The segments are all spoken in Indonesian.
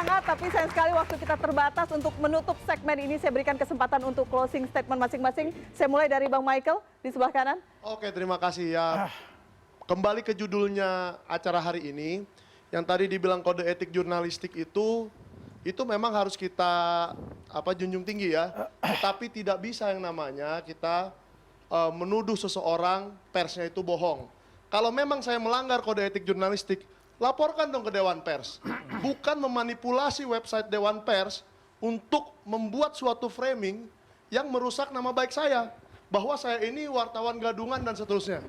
hangat, tapi sayang sekali waktu kita terbatas. Untuk menutup segmen ini, saya berikan kesempatan untuk closing statement masing-masing. Saya mulai dari Bang Michael di sebelah kanan. Oke, terima kasih ya. Kembali ke judulnya acara hari ini, yang tadi dibilang kode etik jurnalistik itu memang harus kita junjung tinggi ya. Tetapi tidak bisa yang namanya kita menuduh seseorang persnya itu bohong. Kalau memang saya melanggar kode etik jurnalistik, laporkan dong ke Dewan Pers. Bukan memanipulasi website Dewan Pers untuk membuat suatu framing yang merusak nama baik saya. Bahwa saya ini wartawan gadungan dan seterusnya.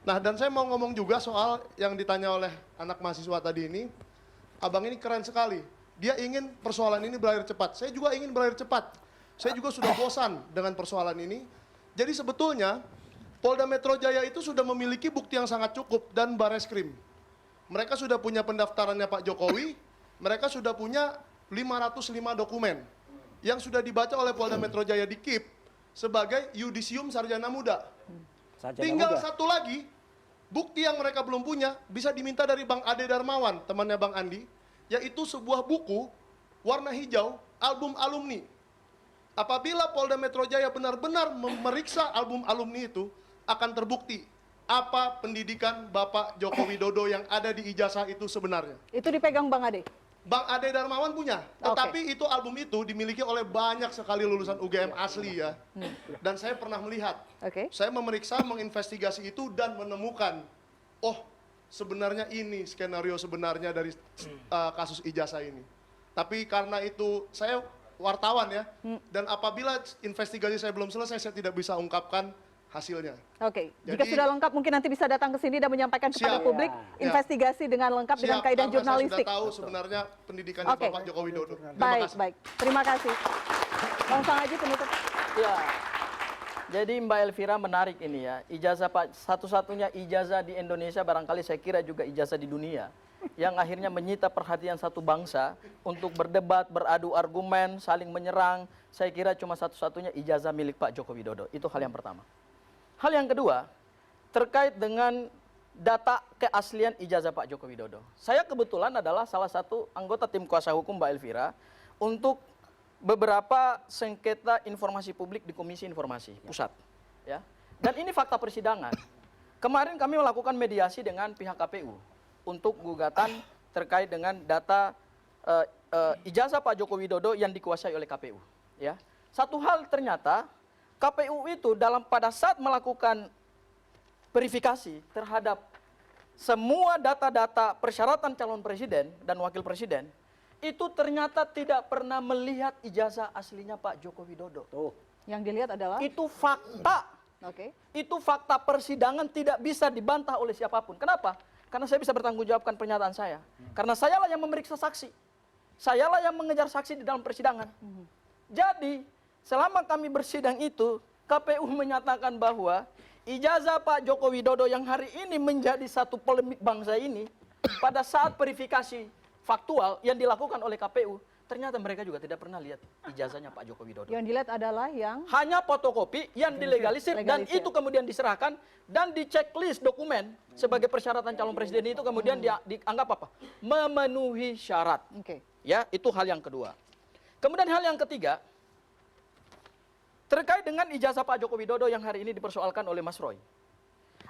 Nah, dan saya mau ngomong juga soal yang ditanya oleh anak mahasiswa tadi ini. Abang ini keren sekali. Dia ingin persoalan ini berakhir cepat. Saya juga ingin berakhir cepat. Saya juga sudah bosan dengan persoalan ini. Jadi sebetulnya Polda Metro Jaya itu sudah memiliki bukti yang sangat cukup dan Bareskrim. Mereka sudah punya pendaftarannya Pak Jokowi, mereka sudah punya 505 dokumen yang sudah dibaca oleh Polda Metro Jaya di KIP sebagai yudisium sarjana muda. Tinggal satu lagi, bukti yang mereka belum punya bisa diminta dari Bang Ade Darmawan, temannya Bang Andi, yaitu sebuah buku warna hijau, album alumni. Apabila Polda Metro Jaya benar-benar memeriksa album alumni itu, akan terbukti apa pendidikan Bapak Joko Widodo yang ada di ijazah itu sebenarnya. Itu dipegang Bang Ade? Bang Ade Darmawan punya, tetapi itu album itu dimiliki oleh banyak sekali lulusan UGM asli ya. Dan saya pernah melihat, saya memeriksa, menginvestigasi itu dan menemukan, oh sebenarnya ini skenario sebenarnya dari kasus ijazah ini. Tapi karena itu saya wartawan ya, dan apabila investigasi saya belum selesai, saya tidak bisa ungkapkan hasilnya. Jika sudah lengkap mungkin nanti bisa datang ke sini dan menyampaikan kepada publik investigasi dengan lengkap dengan kaidah jurnalistik. Saya sudah tahu sebenarnya pendidikannya Bapak Joko Widodo. Baik. Terima kasih. Bang Sang Haji penutup. Ya. Jadi Mbak Elvira menarik ini ya. Ijazah Pak, satu-satunya ijazah di Indonesia, barangkali saya kira juga ijazah di dunia, yang akhirnya menyita perhatian satu bangsa untuk berdebat, beradu argumen, saling menyerang. Saya kira cuma satu-satunya ijazah milik Pak Joko Widodo. Itu hal yang pertama. Hal yang kedua, terkait dengan data keaslian ijazah Pak Joko Widodo. Saya kebetulan adalah salah satu anggota tim kuasa hukum Mbak Elvira untuk beberapa sengketa informasi publik di Komisi Informasi Pusat. Ya. Dan ini fakta persidangan. Kemarin kami melakukan mediasi dengan pihak KPU untuk gugatan terkait dengan data ijazah Pak Joko Widodo yang dikuasai oleh KPU. Ya. Satu hal ternyata, KPU itu pada saat melakukan verifikasi terhadap semua data-data persyaratan calon presiden dan wakil presiden, itu ternyata tidak pernah melihat ijazah aslinya Pak Joko Widodo. Yang dilihat adalah? Itu fakta. Itu fakta persidangan, tidak bisa dibantah oleh siapapun. Kenapa? Karena saya bisa bertanggung jawabkan pernyataan saya. Karena sayalah yang memeriksa saksi. Sayalah yang mengejar saksi di dalam persidangan. Jadi, selama kami bersidang itu, KPU menyatakan bahwa ijazah Pak Joko Widodo yang hari ini menjadi satu polemik bangsa ini, pada saat verifikasi faktual yang dilakukan oleh KPU, ternyata mereka juga tidak pernah lihat ijazahnya Pak Joko Widodo. Yang dilihat adalah yang? Hanya fotokopi yang dilegalisir, dan itu kemudian diserahkan dan di checklist dokumen sebagai persyaratan calon presiden itu kemudian dianggap apa? Memenuhi syarat. Ya, itu hal yang kedua. Kemudian hal yang ketiga, terkait dengan ijazah Pak Joko Widodo yang hari ini dipersoalkan oleh Mas Roy.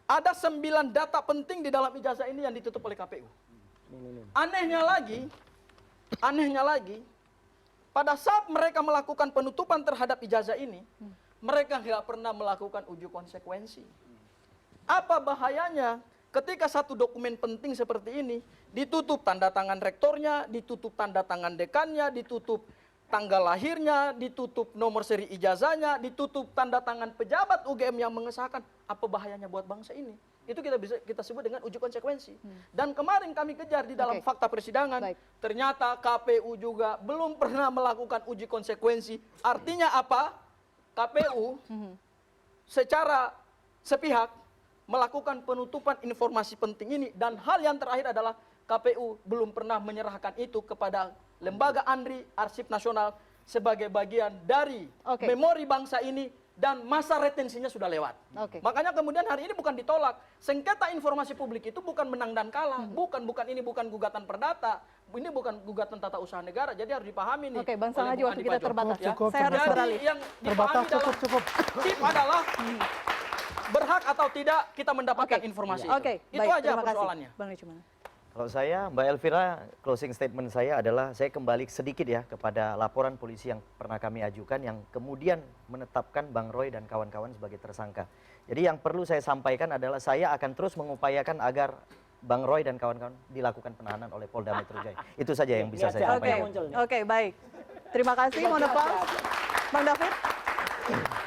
Ada 9 data penting di dalam ijazah ini yang ditutup oleh KPU. Anehnya lagi, pada saat mereka melakukan penutupan terhadap ijazah ini, mereka nggak pernah melakukan uji konsekuensi. Apa bahayanya ketika satu dokumen penting seperti ini ditutup tanda tangan rektornya, ditutup tanda tangan dekannya, ditutup tanggal lahirnya, ditutup nomor seri ijazahnya, ditutup tanda tangan pejabat UGM yang mengesahkan. Apa bahayanya buat bangsa ini? Itu kita sebut dengan uji konsekuensi. Dan kemarin kami kejar di dalam fakta persidangan, ternyata KPU juga belum pernah melakukan uji konsekuensi. Artinya apa? KPU secara sepihak melakukan penutupan informasi penting ini, dan hal yang terakhir adalah KPU belum pernah menyerahkan itu kepada Lembaga Andri Arsip Nasional sebagai bagian dari memori bangsa ini dan masa retensinya sudah lewat. Oke. Makanya kemudian hari ini bukan ditolak. Sengketa informasi publik itu bukan menang dan kalah. Bukan ini bukan gugatan perdata. Ini bukan gugatan tata usaha negara. Jadi harus dipahami nih. Oke, Bang oleh Sangaji, Bung waktu Adi kita Pajok. terbatas. Cukup, Saya harus Jadi beralih. yang Terbatas, dipahami cukup. tip adalah berhak atau tidak kita mendapatkan Oke. informasi Oke, itu. Itu baik, aja terima kasih. persoalannya. Bang Lecumana. Kalau saya, Mbak Elvira, closing statement saya adalah saya kembali sedikit ya kepada laporan polisi yang pernah kami ajukan yang kemudian menetapkan Bang Roy dan kawan-kawan sebagai tersangka. Jadi yang perlu saya sampaikan adalah saya akan terus mengupayakan agar Bang Roy dan kawan-kawan dilakukan penahanan oleh Polda Metro Jaya. Itu saja yang bisa saya Oke, sampaikan. oke, baik. Terima kasih, mohon aplaus. Bang David,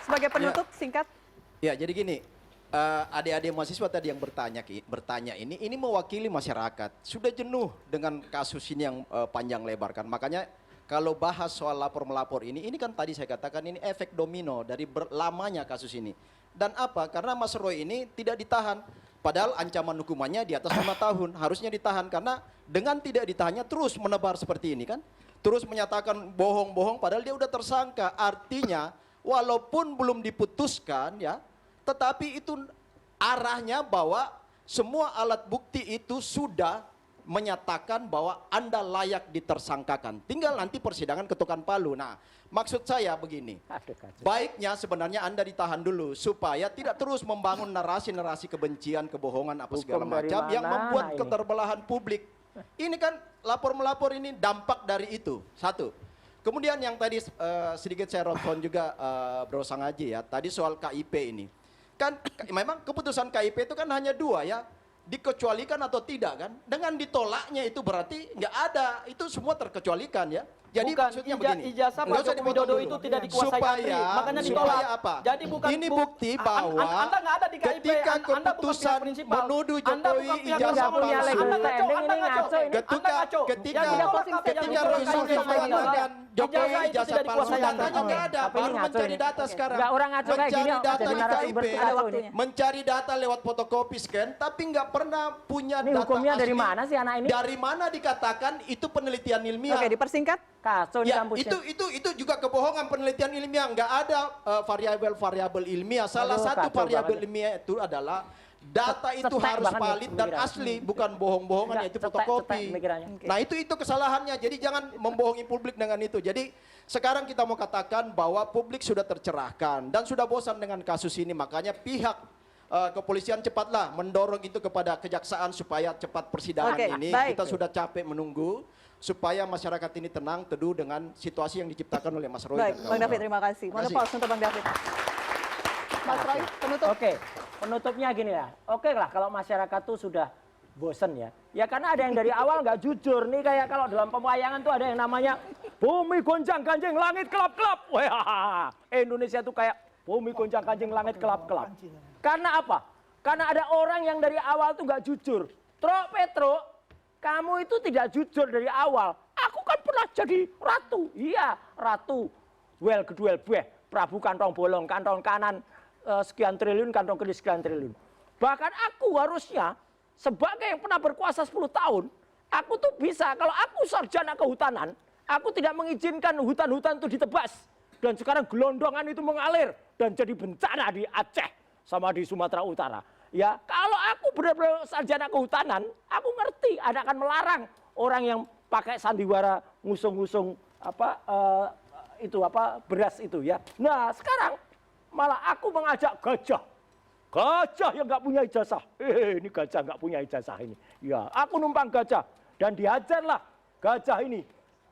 sebagai penutup singkat. Ya, jadi gini, adik-adik mahasiswa tadi yang bertanya ini mewakili masyarakat. Sudah jenuh dengan kasus ini yang panjang lebar kan. Makanya kalau bahas soal lapor-melapor ini kan tadi saya katakan ini efek domino dari lamanya kasus ini. Dan apa? Karena Mas Roy ini tidak ditahan. Padahal ancaman hukumannya di atas 5 tahun. Harusnya ditahan karena dengan tidak ditahannya terus menebar seperti ini kan. Terus menyatakan bohong-bohong padahal dia udah tersangka. Artinya walaupun belum diputuskan ya, tetapi itu arahnya bahwa semua alat bukti itu sudah menyatakan bahwa Anda layak ditersangkakan. Tinggal nanti persidangan ketukan palu. Nah, maksud saya begini. Baiknya sebenarnya Anda ditahan dulu supaya tidak terus membangun narasi-narasi kebencian, kebohongan apa segala macam yang membuat keterbelahan publik. Ini kan lapor-melapor ini dampak dari itu. Satu. Kemudian yang tadi sedikit saya respon juga Bro Sangaji ya, tadi soal KIP ini. Kan memang keputusan KIP itu kan hanya 2 ya, dikecualikan atau tidak kan. Dengan ditolaknya itu berarti nggak ada, itu semua terkecualikan ya. Jadi Bukan, maksudnya begini. ijazah Nggak Pak usah Joko dipotong Widodo dulu. itu tidak dikuasai country, makanya ditolak. Supaya apa? Jadi bukan ini bukti bahwa Anda nggak ada di KIP, ketika Anda bukan pihak keputusan prinsipal. menuduh Anda Jokowi bukan pihak ijazah prinsipal. palsu. Anda ngaco, Anda ngaco. Ketika Yang ditolak apa? Yang ketika ditolak Roy Suryo KIP. mengatakan Jokowi Ijazah itu ijazah tidak palsu, dikuasai datanya country. nggak ada, baru mencari data sekarang. Nggak, orang ngaco kayak gini, Mencari data jadi di narasumber KIP, ngaco ini. mencari data lewat fotokopi scan, tapi nggak pernah punya Ini data hukumnya asli. dari mana sih anak ini? Dari mana dikatakan itu penelitian ilmiah? Oke, dipersingkat. Kacau di Ya, kampusnya. itu juga kebohongan penelitian ilmiah. Nggak ada variabel-variabel ilmiah. Salah Aduh, satu kacau variabel banget. ilmiah itu adalah data itu Cetek harus banget nih valid dan pemikirannya. asli, bukan bohong-bohongan Nggak, yaitu cetek fotokopi. pemikirannya. Nah, itu kesalahannya. Jadi jangan membohongi publik dengan itu. Jadi sekarang kita mau katakan bahwa publik sudah tercerahkan dan sudah bosan dengan kasus ini. Makanya pihak kepolisian cepatlah mendorong itu kepada kejaksaan supaya cepat persidangan Oke, ini. baik. Kita sudah capek menunggu supaya masyarakat ini tenang, teduh dengan situasi yang diciptakan oleh Mas Roy. Baik, dan Bang kawan-kawan. David, terima kasih. Mohon Terima aplaus untuk Bang David. Mas Roy, penutup. Oke, penutupnya gini ya. Oke lah kalau masyarakat tuh sudah bosen ya. Ya karena ada yang dari awal nggak jujur. Nih kayak kalau dalam pewayangan tuh ada yang namanya bumi gonjang-ganjing, langit kelap-kelap. Wah, Indonesia tuh kayak bumi gonjang-ganjing, langit kelap-kelap. Karena apa? Karena ada orang yang dari awal tuh nggak jujur. Petro, kamu itu tidak jujur dari awal. Aku kan pernah jadi ratu. Iya, ratu. Well keduel bueh, Prabu kantong bolong, kantong kanan sekian triliun, kantong kiri sekian triliun. Bahkan aku harusnya sebagai yang pernah berkuasa 10 tahun, aku tuh bisa, kalau aku sarjana kehutanan, aku tidak mengizinkan hutan-hutan itu ditebas. Dan sekarang gelondongan itu mengalir dan jadi bencana di Aceh sama di Sumatera Utara. Ya, kalau aku benar-benar sarjana kehutanan, aku ngerti ada akan melarang orang yang pakai sandiwara ngusung-ngusung beras itu ya. Nah, sekarang malah aku mengajak gajah. Gajah yang nggak punya ijazah. Ini gajah nggak punya ijazah ini. Ya, aku numpang gajah dan diajarlah gajah ini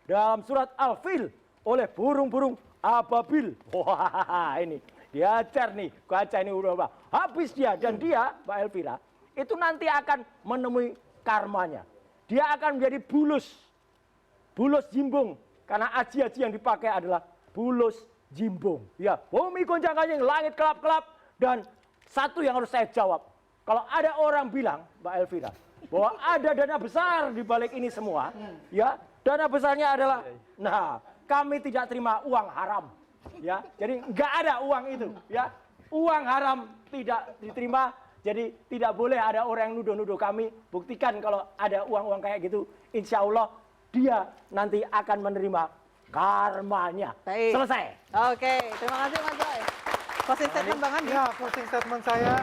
dalam surat Al-Fil oleh burung-burung ababil. Wah, ini diajar nih gajah ini udah habis dia dan dia, Mbak Elvira, itu nanti akan menemui karmanya. Dia akan menjadi bulus jimbung karena aji-aji yang dipakai adalah bulus jimbung. Ya, bumi gonjang-ganjing, langit kelap-kelap dan satu yang harus saya jawab. Kalau ada orang bilang, Mbak Elvira, bahwa ada dana besar di balik ini semua, ya, dana besarnya adalah, nah, kami tidak terima uang haram, ya, jadi nggak ada uang itu, ya, uang haram tidak diterima, jadi tidak boleh ada orang yang nuduh-nuduh kami. Buktikan kalau ada uang-uang kayak gitu, insya Allah dia nanti akan menerima karmanya. Baik. Selesai. Oke, terima kasih Mas Roy. Closing statement Bang Andi. Ya, closing statement saya,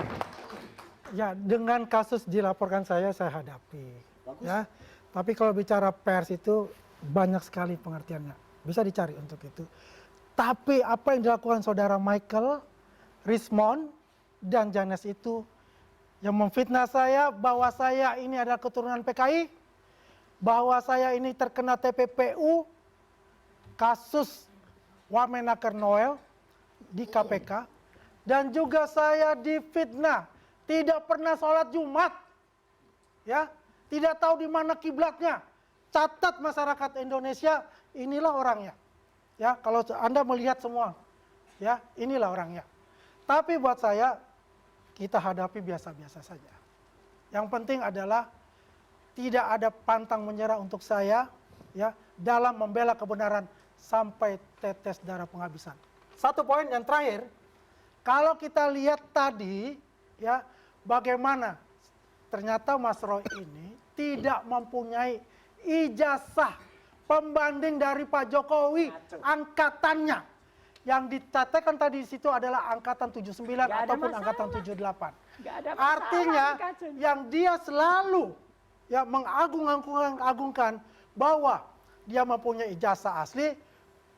ya dengan kasus dilaporkan saya hadapi. Ya, tapi kalau bicara pers itu banyak sekali pengertiannya, bisa dicari untuk itu. Tapi apa yang dilakukan saudara Michael, Rismond, dan Janes itu yang memfitnah saya bahwa saya ini adalah keturunan PKI, bahwa saya ini terkena TPPU, kasus Wamenaker Noel di KPK, dan juga saya difitnah tidak pernah sholat Jumat, ya, tidak tahu di mana kiblatnya. Catat masyarakat Indonesia, inilah orangnya, ya. Kalau Anda melihat semua, ya, inilah orangnya. Tapi buat saya, kita hadapi biasa-biasa saja. Yang penting adalah tidak ada pantang menyerah untuk saya, ya, dalam membela kebenaran sampai tetes darah penghabisan. Satu poin yang terakhir, kalau kita lihat tadi, ya, bagaimana ternyata Mas Roy ini tidak mempunyai ijazah pembanding dari Pak Jokowi angkatannya. Yang dikatakan tadi di situ adalah angkatan 79 ataupun angkatan 78. Artinya yang dia selalu ya mengagung-agungkan bahwa dia mempunyai ijazah asli,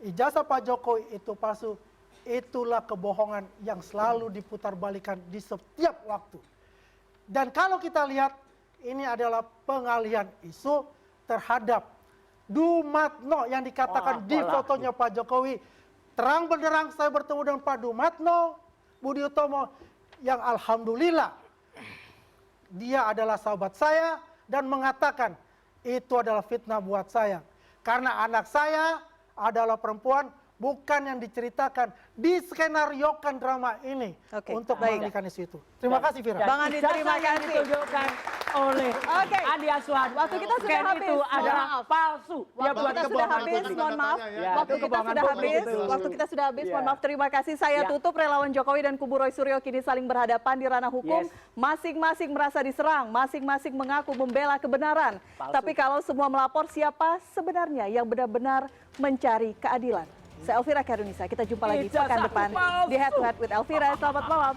ijazah Pak Jokowi itu palsu. Itulah kebohongan yang selalu diputarbalikkan di setiap waktu. Dan kalau kita lihat, ini adalah pengalihan isu terhadap Dumatno yang dikatakan di fotonya Pak Jokowi. Terang benderang saya bertemu dengan Pak Dumatno, Budi Utomo, yang alhamdulillah dia adalah sahabat saya dan mengatakan itu adalah fitnah buat saya. Karena anak saya adalah perempuan, bukan yang diceritakan, diskenariokan drama ini untuk mengalihkan isu itu. Terima kasih Vira. Bang Andi, terima kasih. Ditunjukkan oleh Andi Aswan. Waktu kita sudah habis. Itu adalah palsu. Dia Waktu buat kita sudah kebohongan habis, publik. mohon maaf. Ya, Waktu itu kita kebohongan sudah publik habis, itu. waktu kita sudah habis. Mohon Ya. maaf, terima kasih. Saya Ya. tutup. Relawan Jokowi dan kubu Roy Suryo kini saling berhadapan di ranah hukum. Yes. Masing-masing merasa diserang, masing-masing mengaku membela kebenaran. Palsu. Tapi kalau semua melapor, siapa sebenarnya yang benar-benar mencari keadilan? Saya Elvira Karunisa, kita jumpa lagi pekan depan di Head to Head with Elvira. Selamat malam.